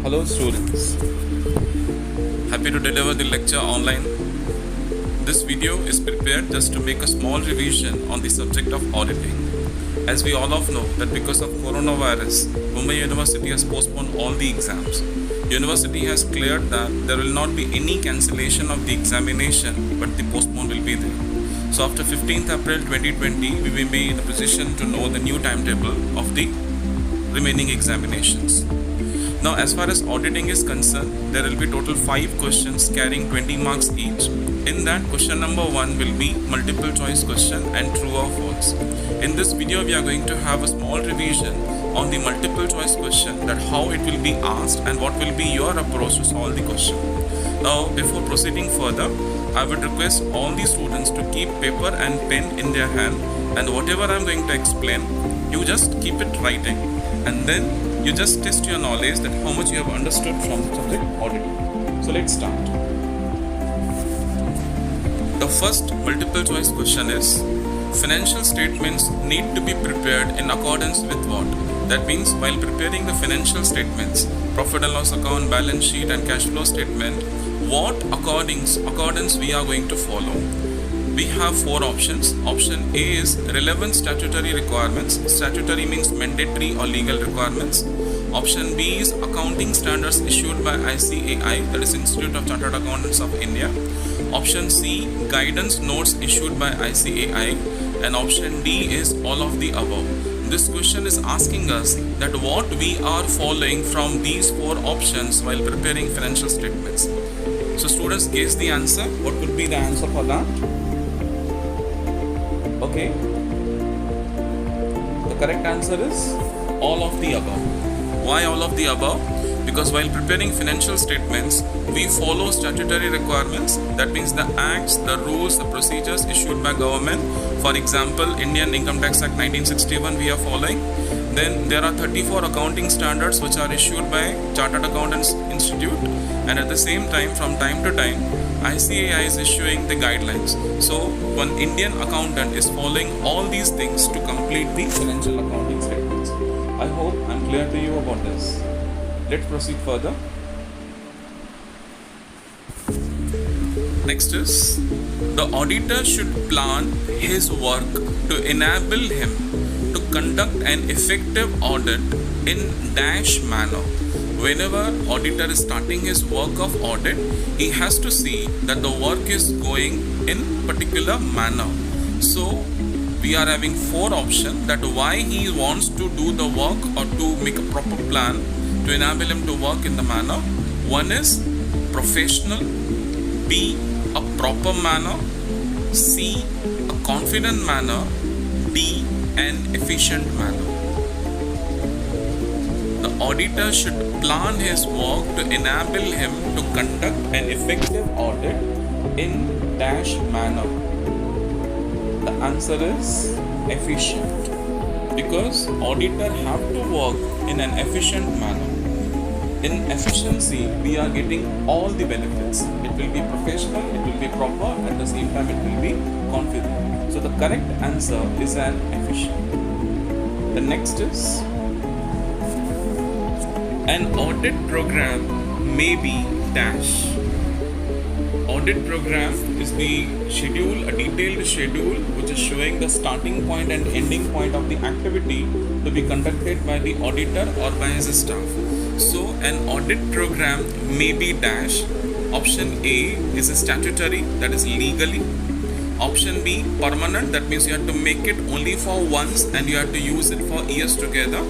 Hello students, happy to deliver the lecture online. This video is prepared just to make a small revision on the subject of auditing. As we all know that because of coronavirus, Mumbai University has postponed all the exams. University has cleared that there will not be any cancellation of the examination, but the postpone will be there. So after 15th April 2020, we will be in a position to know the new timetable of the remaining examinations. Now as far as auditing is concerned, there will be total 5 questions carrying 20 marks each. In that, question number 1 will be multiple choice question and true or false. In this video, we are going to have a small revision on the multiple choice question, that how it will be asked and what will be your approach to solve the question. Now before proceeding further, I would request all the students to keep paper and pen in their hand, and whatever I am going to explain, you just keep it writing, and then you just test your knowledge that how much you have understood from the subject auditing. So let's start. The first multiple choice question is, financial statements need to be prepared in accordance with what? That means while preparing the financial statements, profit and loss account, balance sheet and cash flow statement, what accordance we are going to follow? We have 4 options. Option A is relevant statutory requirements. Statutory means mandatory or legal requirements. Option B is accounting standards issued by ICAI, that is Institute of Chartered Accountants of India. Option C, guidance notes issued by ICAI. And option D is all of the above. This question is asking us that what we are following from these 4 options while preparing financial statements. So students, guess the answer. What could be the answer for that? Okay. The correct answer is all of the above. Why all of the above? Because while preparing financial statements, we follow statutory requirements. That means the acts, the rules, the procedures issued by government. For example, Indian Income Tax Act 1961 we are following. Then there are 34 accounting standards which are issued by Chartered Accountants Institute, and at the same time, from time to time, ICAI is issuing the guidelines. So one Indian accountant is following all these things to complete the financial accounting statements. I hope I am clear to you about this. Let's proceed further. Next is, the auditor should plan his work to enable him to conduct an effective audit in dash manner. Whenever auditor is starting his work of audit, he has to see that the work is going in particular manner. So we are having 4 options that why he wants to do the work or to make a proper plan to enable him to work in the manner. 1 is professional, B, a proper manner, C, a confident manner, D, an efficient manner. The auditor should plan his work to enable him to conduct an effective audit in dash manner. The answer is efficient, because auditor have to work in an efficient manner. In efficiency, we are getting all the benefits. It will be professional, it will be proper, at the same time it will be confident. So the correct answer is an efficient. The next is, an audit program may be dash. Audit program is the schedule, a detailed schedule which is showing the starting point and ending point of the activity to be conducted by the auditor or by his staff. So an audit program may be dash. Option A is a statutory, that is legally. Option B, permanent, that means you have to make it only for once and you have to use it for years together.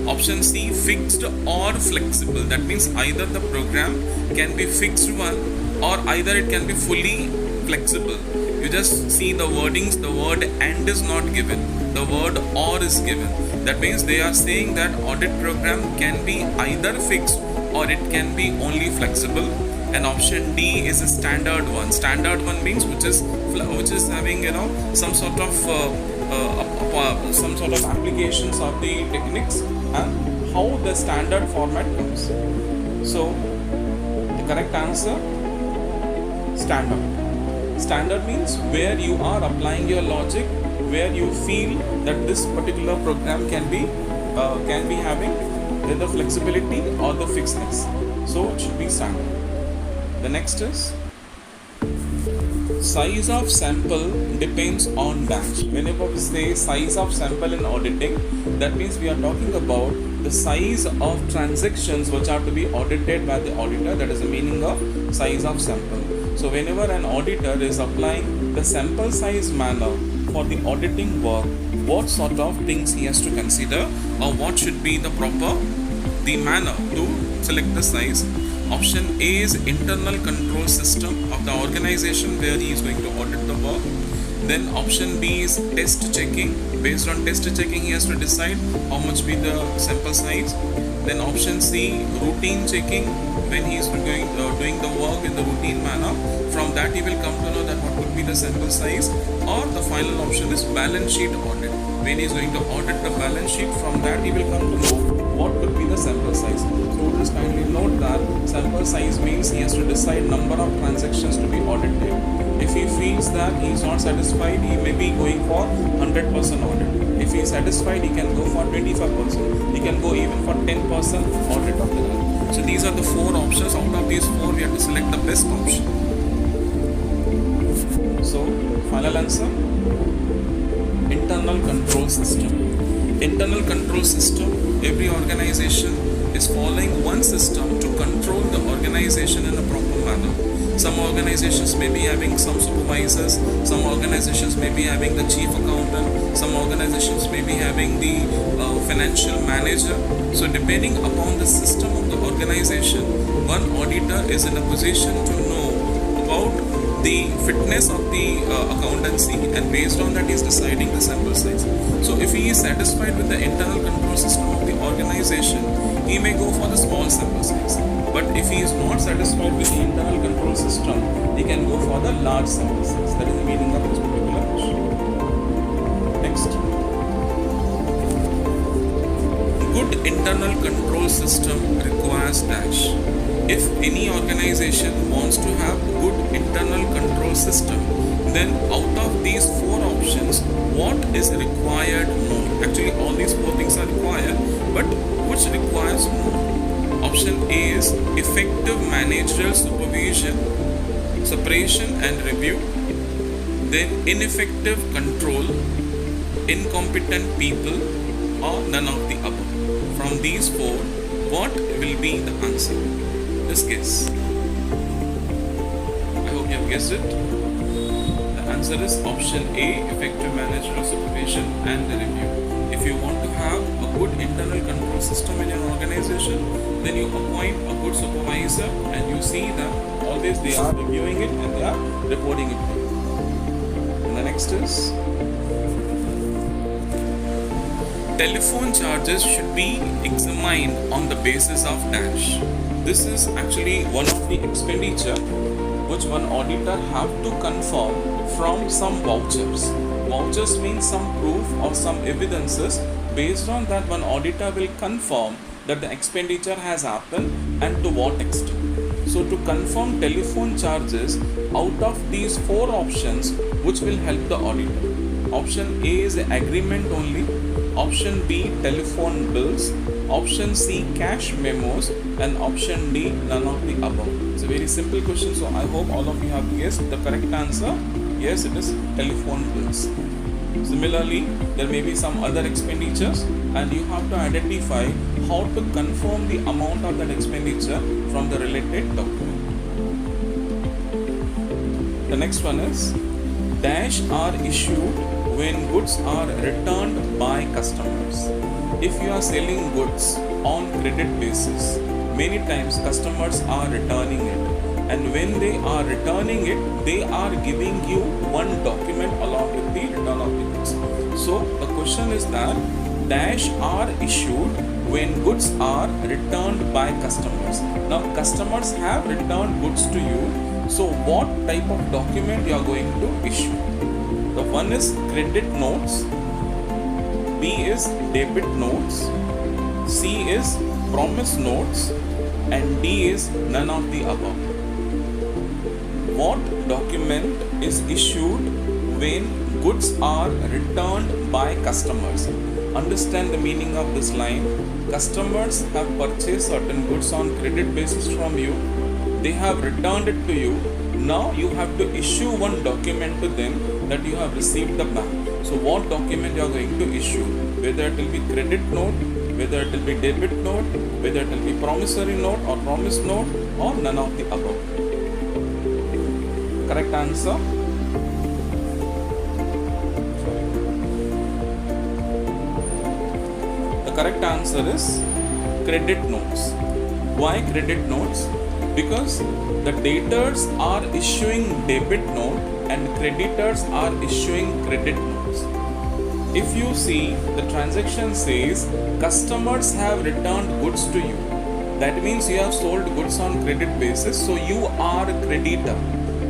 Option C, fixed or flexible, that means either the program can be fixed one or either it can be fully flexible. You just see the wordings, the word and is not given, the word or is given. That means they are saying that audit program can be either fixed or it can be only flexible. And option D is a standard one. Standard one means which is having some sort of applications of the techniques and how the standard format comes. So the correct answer, standard. Standard means where you are applying your logic, where you feel that this particular program can be having the flexibility or to fix this. So it should be standard. The next is size of sample depends on dash. Whenever we say size of sample in auditing, that means we are talking about the size of transactions which are to be audited by the auditor. That is the meaning of size of sample. So whenever an auditor is applying the sample size manner for the auditing work, what sort of things he has to consider, or what should be the manner to select the size. Option A is internal control system of the organization where he is going to audit the work. Then option B is test checking. Based on test checking, he has to decide how much be the sample size. Then option C, routine checking, when he is doing the work in the routine manner. From that he will come to know that what would be the sample size. Or the final option is balance sheet audit. When he is going to audit the balance sheet, from that he will come to know what could be the sample size. So just kindly note that sample size means he has to decide number of transactions to be audited. If he feels that he is not satisfied, he may be going for 100% audit. If he is satisfied, he can go for 25%. He can go even for 10% audit of the done. So these are the 4 options. Out of these 4, we have to select the best option. So final answer, internal control system. Internal control system, every organization is following one system to control the organization in a proper manner. Some organizations may be having some supervisors, some organizations may be having the chief accountant, some organizations may be having the financial manager. So depending upon the system of the organization, one auditor is in a position to know about the fitness of the accountancy, and based on that he is deciding the sample size. So if he is satisfied with the internal control system of the organization, he may go for the small sample size. But if he is not satisfied with the internal control system, he can go for the large sample size. That is the meaning of this particular question. Next. Good internal control system requires dash. If any organization wants to have good internal control system, then out of these 4 options, what is required more? Actually, all these 4 things are required, but which requires more? Option A is effective managerial supervision, separation and review. Then ineffective control, incompetent people, or none of the above. From these 4, what will be the answer? Just guess. I hope you have guessed it. The answer is option A, effective managerial supervision and the review. If you want to have a good internal control system in your organization, then you appoint a good supervisor and you see that always they are reviewing it and they are reporting it to you. And the next is, telephone charges should be examined on the basis of dash. This is actually one of the expenditure which one auditor have to confirm from some vouchers. Vouchers means some proof or some evidences. Based on that, one auditor will confirm that the expenditure has happened and to what extent. So to confirm telephone charges, out of these 4 options, which will help the auditor? Option A is agreement only. Option B, telephone bills. Option C, cash memos. And option D, none of the above. It's a very simple question, so I hope all of you have guessed the correct answer. Yes, it is telephone bills. Similarly, there may be some other expenditures and you have to identify how to confirm the amount of that expenditure from the related document. The next one is, dash are issued when goods are returned by customers. If you are selling goods on credit basis, many times customers are returning it, and when they are returning it, they are giving you one document along with the return of the goods. So the question is that dash are issued when goods are returned by customers. Now customers have returned goods to you, so what type of document you are going to issue? The one is credit notes, B is debit notes, C is promise notes, and D is none of the above. What document is issued when goods are returned by customers? understand the meaning of this line. Customers have purchased certain goods on credit basis from you. They have returned it to you. Now you have to issue one document to them that you have received the back. So what document you are going to issue? Whether it will be credit note, whether it will be debit note, whether it will be promissory note or promise note, or none of the above. Correct answer? The correct answer is credit notes. Why credit notes? Because the debtors are issuing debit note and creditors are issuing credit notes. If you see, the transaction says customers have returned goods to you. That means you have sold goods on credit basis, so you are a creditor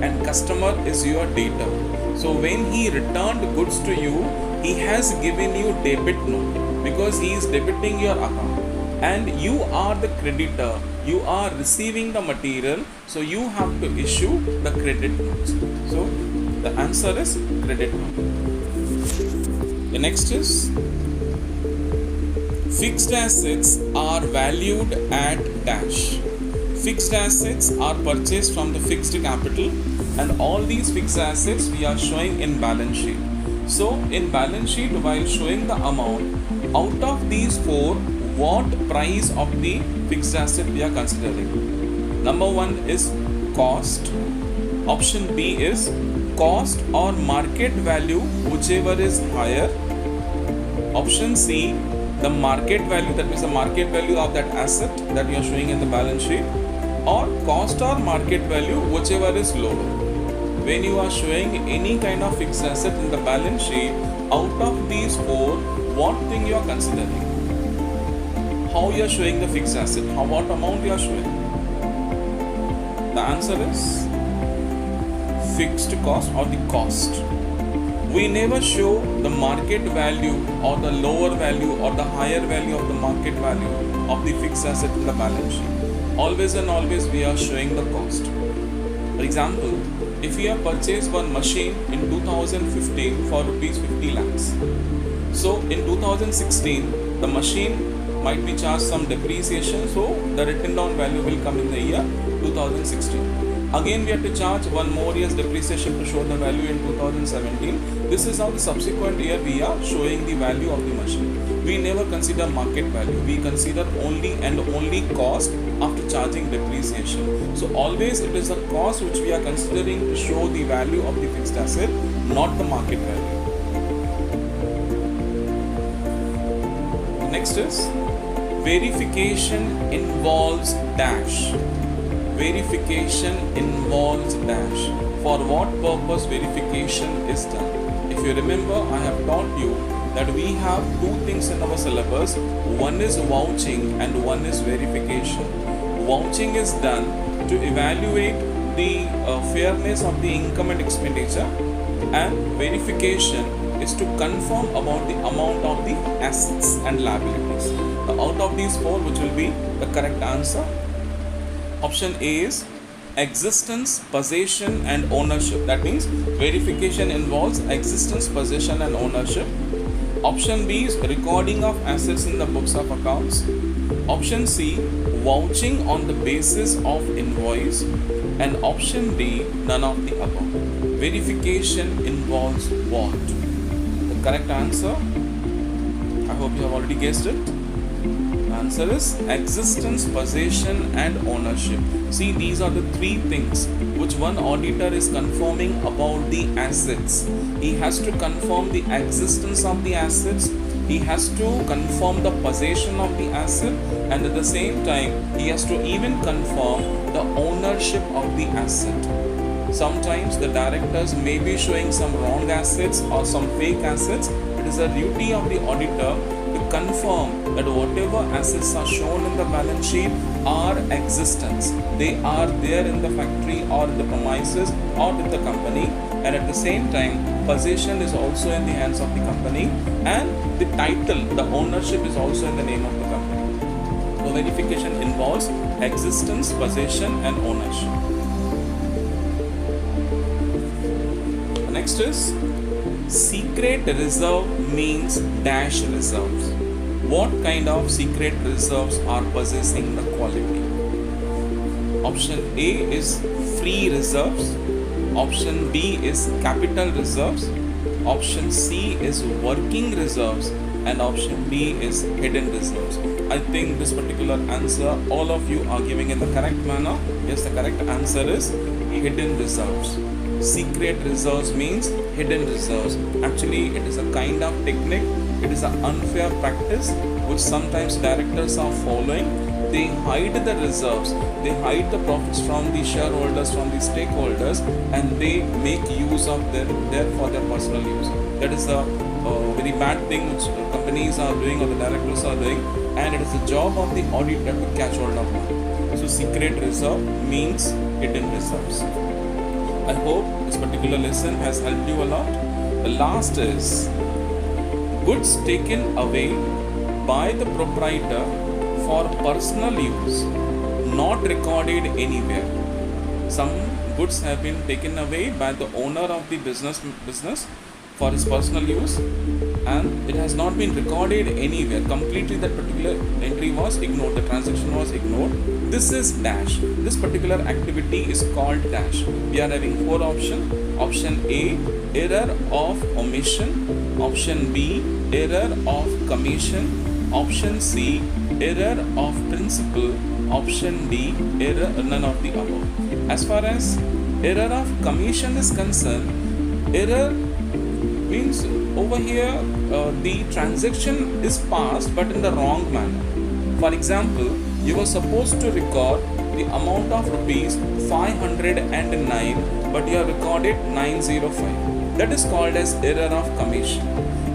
and customer is your debtor. So when he returned goods to you, he has given you debit note because he is debiting your account, and you are the creditor. You are receiving the material, so you have to issue the credit notes. So the answer is credit note. The next is fixed assets are valued at dash. Fixed assets are purchased from the fixed capital, and all these fixed assets we are showing in balance sheet. So in balance sheet, while showing the amount, out of these four, what price of the fixed asset we are considering? Number one is cost. Option B is cost or market value, whichever is higher. Option C, the market value, that means the market value of that asset that you are showing in the balance sheet, or cost or market value, whichever is lower. When you are showing any kind of fixed asset in the balance sheet, out of these four, what thing you are considering? How you are showing the fixed asset? What amount you are showing? The answer is fixed cost or the cost. We never show the market value or the lower value or the higher value of the market value of the fixed asset in the balance sheet. Always and always we are showing the cost. For example, if you have purchased one machine in 2015 for rupees 50 lakhs. So in 2016, the machine might be charged some depreciation, so the written down value will come in the year 2016. Again we have to charge one more year's depreciation to show the value in 2017. This is how the subsequent year we are showing the value of the machine. We never consider market value. We consider only and only cost after charging depreciation. So always it is the cost which we are considering to show the value of the fixed asset, not the market value. Next is verification involves dash. Verification involves dash. For what purpose verification is done? If you remember, I have taught you that we have two things in our syllabus. One is vouching and one is verification. Vouching is done to evaluate the fairness of the income and expenditure, and verification is to confirm about the amount of the assets and liabilities. Out of these four, which will be the correct answer? Option A is existence, possession and ownership. That means verification involves existence, possession and ownership. Option B is recording of assets in the books of accounts. Option C, vouching on the basis of invoice. And option D, none of the above. Verification involves what? The correct answer, I hope you have already guessed it. The answer is existence, possession and ownership. See, these are the three things which one auditor is confirming about the assets. He has to confirm the existence of the assets, he has to confirm the possession of the asset, and at the same time he has to even confirm the ownership of the asset. Sometimes the directors may be showing some wrong assets or some fake assets. It is a duty of the auditor to confirm that whatever assets are shown in the balance sheet are existence. They are there in the factory or the premises or with the company, and at the same time possession is also in the hands of the company, and the title, the ownership is also in the name of the company. So verification involves existence, possession and ownership. Next is Secret reserve means dash reserves. What kind of secret reserves are possessing the quality? Option A is free reserves. Option B is capital reserves. Option C is working reserves. And option D is hidden reserves. I think this particular answer all of you are giving in the correct manner. Yes, the correct answer is hidden reserves. Secret reserves means hidden reserves. Actually, it is a kind of technique. It is an unfair practice which sometimes directors are following. They hide the reserves, they hide the profits from the shareholders, from the stakeholders, and they make use of them there for their personal use. That is a very bad thing which companies are doing or the directors are doing, and it is the job of the auditor to catch hold of that. So secret reserve means hidden reserves. I hope this particular lesson has helped you a lot. The last is goods taken away by the proprietor for personal use, not recorded anywhere. Some goods have been taken away by the owner of the business for his personal use, and it has not been recorded anywhere. Completely that particular entry was ignored, the transaction was ignored. This is dash. This particular activity is called dash. We are having 4 options. Option A, error of omission. Option B, error of commission. Option C, error of principal. Option D, error none of the above. As far as error of commission is concerned, error means over here the transaction is passed but in the wrong manner. For example, you were supposed to record the amount of rupees 509, but you have recorded 905. That is called as error of commission.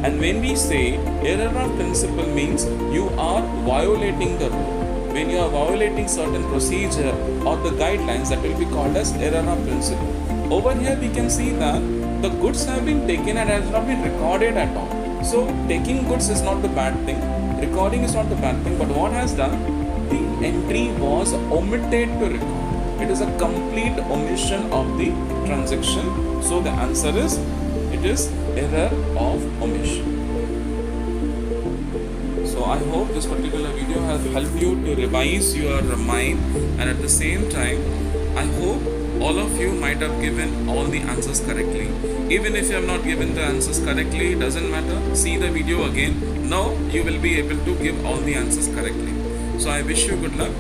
And when we say error of principle means you are violating the rule. When you are violating certain procedure or the guidelines, that will be called as error of principle. Over here we can see that the goods have been taken and has not been recorded at all. So taking goods is not the bad thing, recording is not the bad thing, but what has done? The entry was omitted to record. It is a complete omission of the transaction. So the answer is, it is error of omission. So I hope this particular video has helped you to revise your mind, and at the same time, I hope all of you might have given all the answers correctly. Even if you have not given the answers correctly, it doesn't matter. See the video again. Now you will be able to give all the answers correctly. So I wish you good luck.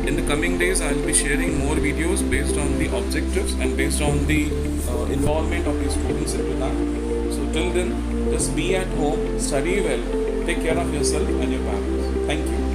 In the coming days, I will be sharing more videos based on the objectives and based on the involvement of the students into that. So till then, just be at home, study well, take care of yourself and your parents. Thank you.